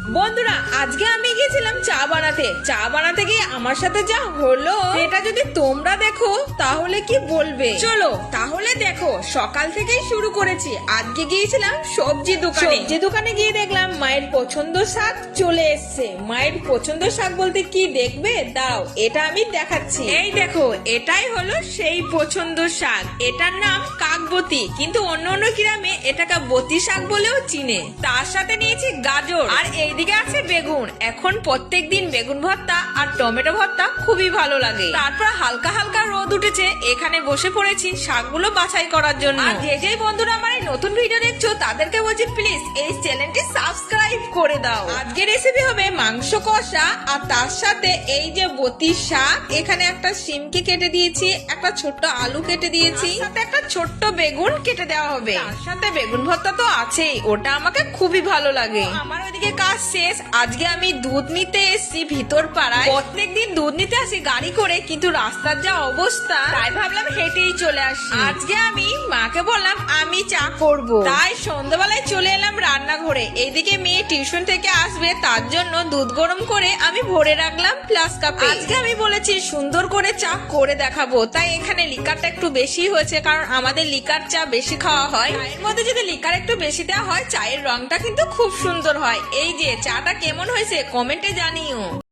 বন্ধুরা, আজকে আমি গিয়েছিলাম চা বানাতে গিয়ে আমার সাথে যা হলো এটা যদি তোমরা দেখো তাহলে কি বলবে। চলো তাহলে দেখো, সকাল থেকেই শুরু করেছি। আজকে গিয়েছিলাম সবজি দোকানে গিয়ে দেখলাম মায়ের পছন্দ শাক চলে এসছে। মায়ের পছন্দ শাক বলতে কি দেখবে, দাঁড়াও এটা আমি দেখাচ্ছি। এই দেখো, এটাই হলো সেই পছন্দ শাক। এটার নাম কাকবতী, কিন্তু অন্য অন্য গ্রামে এটাকে বতি শাক বলেও চিনে। তার সাথে নিয়েছি গাজর, আর এইদিকে আছে বেগুন। এখন প্রত্যেকদিন বেগুন ভর্তা আর টমেটো ভর্তা খুবই ভালো লাগে। তারপর হালকা হালকা রোদ উঠেছে, এখানে বসে পড়েছি শাকগুলো বাছাই করার জন্য। আর যে বন্ধুরা আমার এই নতুন ভিডিও দেখছো তাদেরকে বলছি প্লিজ এই চ্যানেলটি সাবস্ক্রাইব করে দাও। আজকের রেসিপি হবে মাংস কষা, আর তার সাথে এই যে বতি শাক, এখানে একটা শিমকে কেটে দিয়েছি, একটা ছোট্ট আলু কেটে দিয়েছি, সাথে একটা ছোট্ট বেগুন কেটে দেওয়া হবে। তার সাথে বেগুন ভর্তা তো আছেই, ওটা আমাকে খুবই ভালো লাগে। আমার ওইদিকে কাজ শেষ। আজকে আমি দুধ নিতে এসেছি ভিতর পাড়ায়। প্রত্যেকদিন দুধ নিতে আসি গাড়ি করে, কিন্তু রাস্তার যা অবস্থা তাই ভাবলাম হেঁটেই চলে আসি। আজকে আমি মাকে বললাম আমি চা করব, তাই সন্ধ্যাবেলায় চলে এলাম রান্নাঘরে। এইদিকে মেয়ে টিউশন থেকে আসবে, তার জন্য দুধ গরম করে আমি ভরে রাখলাম প্লাস কাপে। আজকে আমি বলেছি সুন্দর করে চা করে দেখাবো, তাই এখানে লিকারটা একটু বেশি হয়েছে, কারণ আমাদের লিকার চা বেশি খাওয়া হয়। চায়ের মধ্যে যদি লিকার একটু বেশি দেওয়া হয় চায়ের রংটা কিন্তু খুব সুন্দর হয়। এই যে চাটা কেমন হয়েছে কমেন্টে জানিও।